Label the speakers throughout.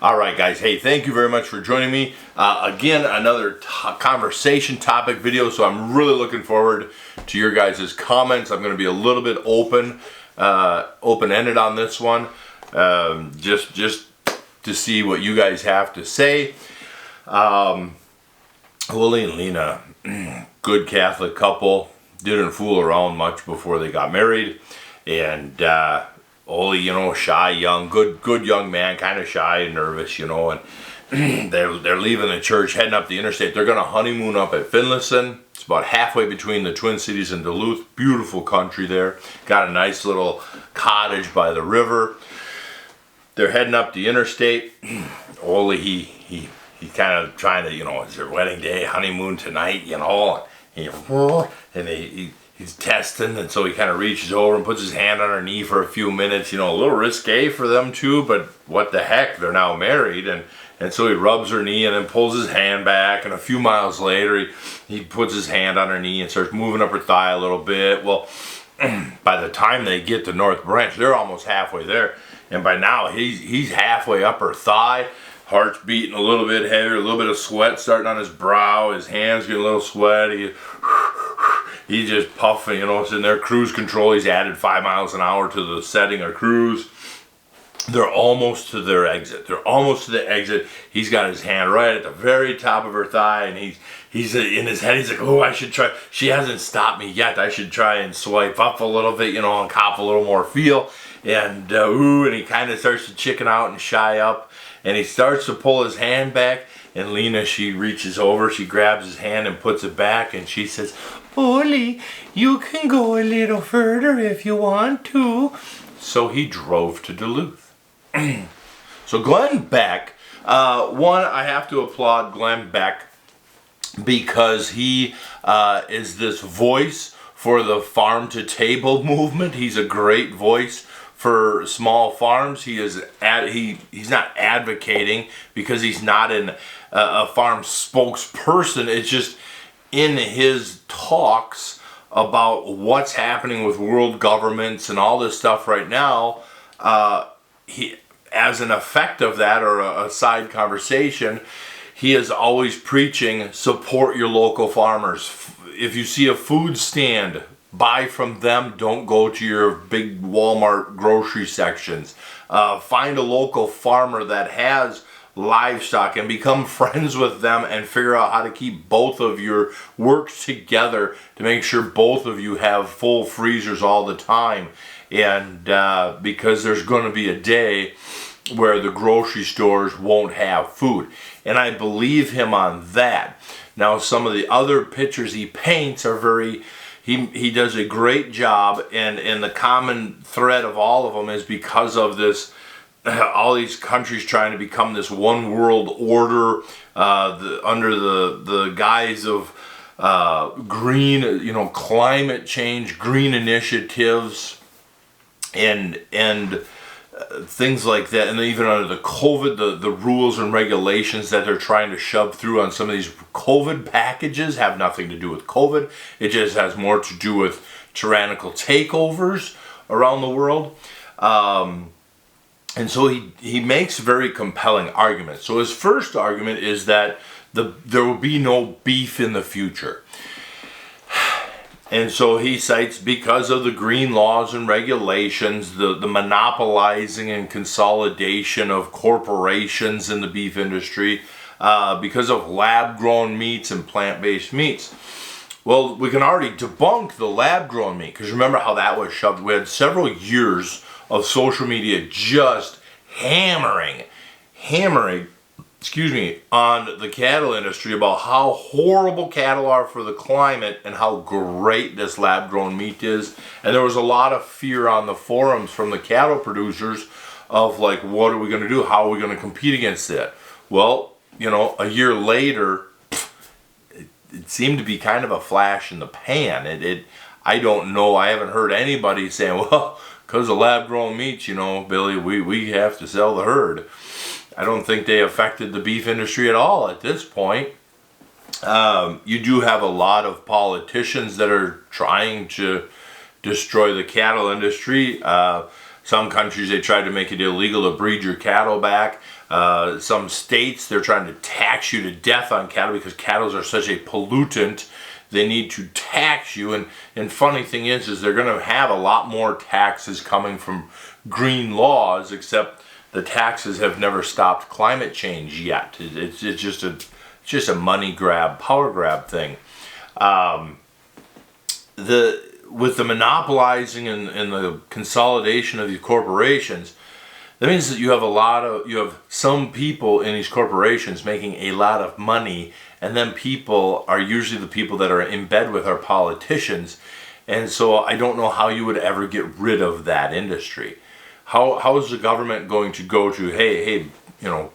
Speaker 1: All right, guys. Hey, thank you very much for joining me. Again, another conversation topic video. So I'm really looking forward to your guys' comments. I'm going to be a little bit open-ended on this one, just to see what you guys have to say. Willie and Lena, good Catholic couple, didn't fool around much before they got married, and Ollie, shy, young, good young man, kind of shy and nervous, and they're leaving the church, heading up the interstate. They're going to honeymoon up at Finlayson. It's about halfway between the Twin Cities and Duluth. Beautiful country there. Got a nice little cottage by the river. They're heading up the interstate. Ollie, he kind of trying to, it's their wedding day, honeymoon tonight, and he's testing, and so he kind of reaches over and puts his hand on her knee for a few minutes, a little risque for them too, but what the heck, they're now married, and so he rubs her knee and then pulls his hand back, and a few miles later he puts his hand on her knee and starts moving up her thigh a little bit. Well, by the time they get to North Branch, they're almost halfway there, and by now he's halfway up her thigh. Heart's beating a little bit heavier, a little bit of sweat starting on his brow, his hands getting a little sweaty. He's just puffing, sitting there, cruise control. He's added 5 miles an hour to the setting of cruise. They're almost to their exit. They're almost to the exit. He's got his hand right at the very top of her thigh, and he's in his head. He's like, oh, I should try. She hasn't stopped me yet. I should try and swipe up a little bit, and cop a little more feel. And and he kind of starts to chicken out and shy up, and he starts to pull his hand back. And Lena, she reaches over, she grabs his hand and puts it back, and she says, Ollie, you can go a little further if you want to. So he drove to Duluth. So Glenn Beck, one, I have to applaud Glenn Beck because he is this voice for the farm-to-table movement. He's a great voice for small farms. He's not advocating because he's not a farm spokesperson. It's just in his talks about what's happening with world governments and all this stuff right now, he, as an effect of that, or a side conversation, he is always preaching, support your local farmers. If you see a food stand, buy from them. Don't go to your big Walmart grocery sections. Find a local farmer that has livestock and become friends with them and figure out how to keep both of your works together to make sure both of you have full freezers all the time. And because there's going to be a day where the grocery stores won't have food. And I believe him on that. Now, some of the other pictures he paints are very... He does a great job, and the common thread of all of them is because of this, all these countries trying to become this one world order under the guise of green, climate change, green initiatives, and things like that, and even under the COVID, the rules and regulations that they're trying to shove through on some of these COVID packages have nothing to do with COVID. It just has more to do with tyrannical takeovers around the world. And so he makes very compelling arguments. So his first argument is that there will be no beef in the future. And so he cites, because of the green laws and regulations, the monopolizing and consolidation of corporations in the beef industry, because of lab-grown meats and plant-based meats. Well, we can already debunk the lab-grown meat, because remember how that was shoved. We had several years of social media just hammering, on the cattle industry about how horrible cattle are for the climate and how great this lab-grown meat is. And there was a lot of fear on the forums from the cattle producers of like, what are we going to do? How are we going to compete against it? Well, a year later, it seemed to be kind of a flash in the pan. I don't know. I haven't heard anybody saying, well, because of lab-grown meats, Billy, we have to sell the herd. I don't think they affected the beef industry at all at this point. You do have a lot of politicians that are trying to destroy the cattle industry. Some countries, they tried to make it illegal to breed your cattle back. Some states, they're trying to tax you to death on cattle because cattle are such a pollutant. They need to tax you. And funny thing is they're going to have a lot more taxes coming from green laws, except the taxes have never stopped climate change yet. It's just a money grab, power grab thing. With the monopolizing and the consolidation of these corporations, that means that you have some people in these corporations making a lot of money, and then people are usually the people that are in bed with our politicians. And so I don't know how you would ever get rid of that industry. How is the government going to go to, hey,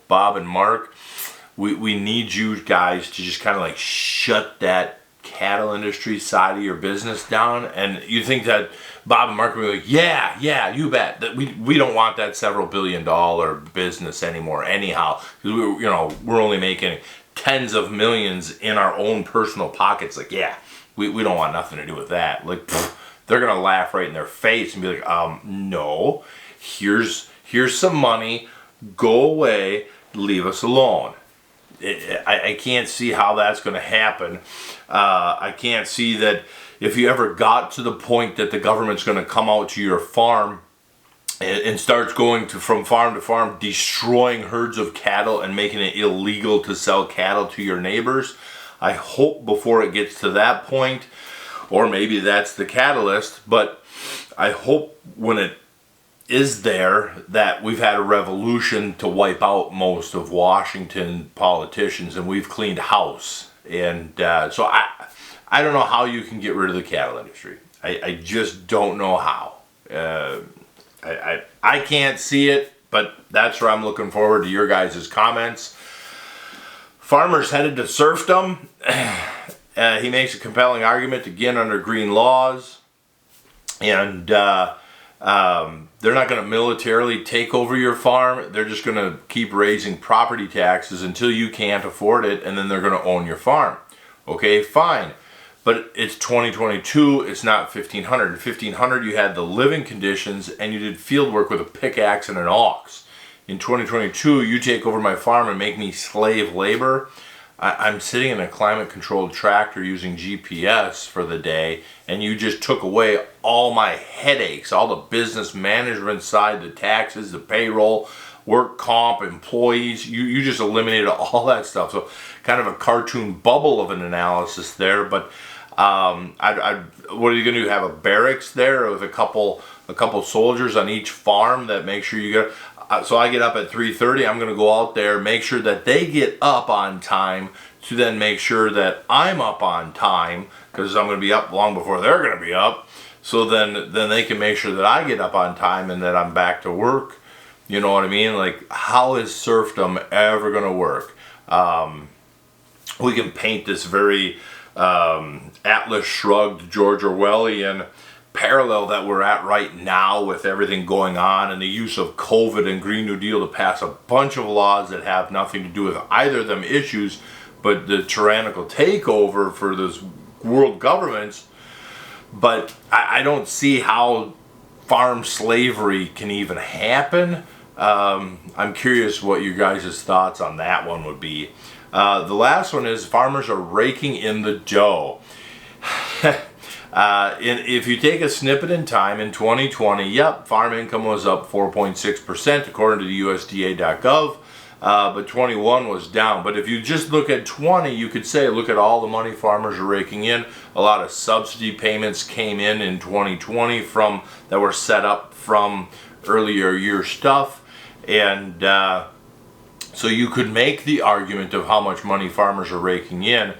Speaker 1: Bob and Mark, we need you guys to just kind of like shut that cattle industry side of your business down? And you think that Bob and Mark will be like, yeah, you bet. That we don't want that several billion-dollar business anymore anyhow. Because we're only making tens of millions in our own personal pockets. Like, yeah, we don't want nothing to do with that. Like, they're going to laugh right in their face and be like, no, here's some money, go away, leave us alone. I can't see how that's going to happen. I can't see that if you ever got to the point that the government's going to come out to your farm and starts going from farm to farm, destroying herds of cattle and making it illegal to sell cattle to your neighbors. I hope before it gets to that point, or maybe that's the catalyst, but I hope when it is there that we've had a revolution to wipe out most of Washington politicians and we've cleaned house. And so I don't know how you can get rid of the cattle industry. I just don't know how. I can't see it, but that's where I'm looking forward to your guys' comments. Farmers headed to serfdom. He makes a compelling argument again under green laws. And they're not going to militarily take over your farm. They're just going to keep raising property taxes until you can't afford it, and then they're going to own your farm. Okay, fine. But it's 2022, it's not 1500. In 1500, you had the living conditions, and you did field work with a pickaxe and an ox. In 2022, you take over my farm and make me slave labor. I'm sitting in a climate-controlled tractor using GPS for the day, and you just took away all my headaches, all the business management side, the taxes, the payroll, work comp, employees. You just eliminated all that stuff. So kind of a cartoon bubble of an analysis there. But what are you going to do? Have a barracks there with a couple soldiers on each farm that make sure you get. So I get up at 3:30. I'm going to go out there, make sure that they get up on time, to then make sure that I'm up on time, because I'm going to be up long before they're going to be up. So then they can make sure that I get up on time and that I'm back to work. You know what I mean? Like, how is serfdom ever going to work? We can paint this very Atlas Shrugged, George Orwellian parallel that we're at right now with everything going on and the use of COVID and Green New Deal to pass a bunch of laws that have nothing to do with either of them issues, but the tyrannical takeover for those world governments. But I don't see how farm slavery can even happen. I'm curious what you guys' thoughts on that one would be. The last one is farmers are raking in the dough. If you take a snippet in time, in 2020, yep, farm income was up 4.6% according to the USDA.gov, but 21 was down. But if you just look at 20, you could say, look at all the money farmers are raking in. A lot of subsidy payments came in 2020 that were set up from earlier year stuff. And so you could make the argument of how much money farmers are raking in.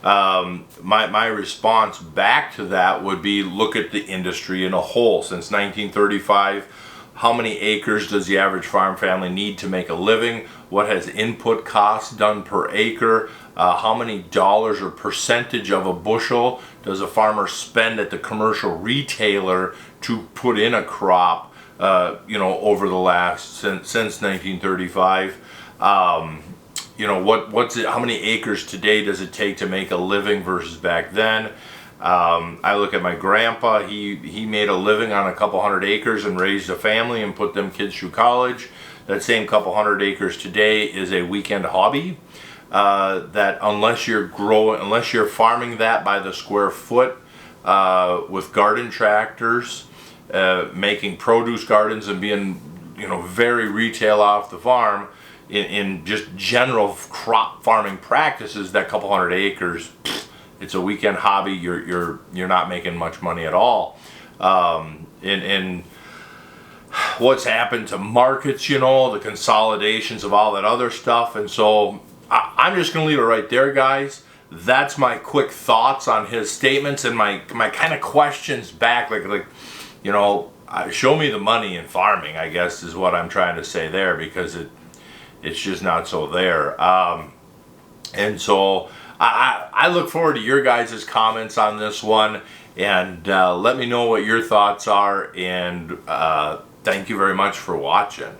Speaker 1: My response back to that would be, look at the industry in a whole. Since 1935, how many acres does the average farm family need to make a living? What has input costs done per acre? How many dollars or percentage of a bushel does a farmer spend at the commercial retailer to put in a crop, over the last, since 1935? What's it? How many acres today does it take to make a living versus back then? I look at my grandpa. He made a living on a couple hundred acres and raised a family and put them kids through college. That same couple hundred acres today is a weekend hobby. That unless you're farming that by the square foot with garden tractors, making produce gardens and being very retail off the farm in just general crop farming practices, that couple hundred acres, it's a weekend hobby. You're not making much money at all. And what's happened to markets, the consolidations of all that other stuff. And so I'm just going to leave it right there, guys. That's my quick thoughts on his statements and my kind of questions back. Like show me the money in farming, I guess, is what I'm trying to say there, because it's just not so there. And so I look forward to your guys' comments on this one, and let me know what your thoughts are, and thank you very much for watching.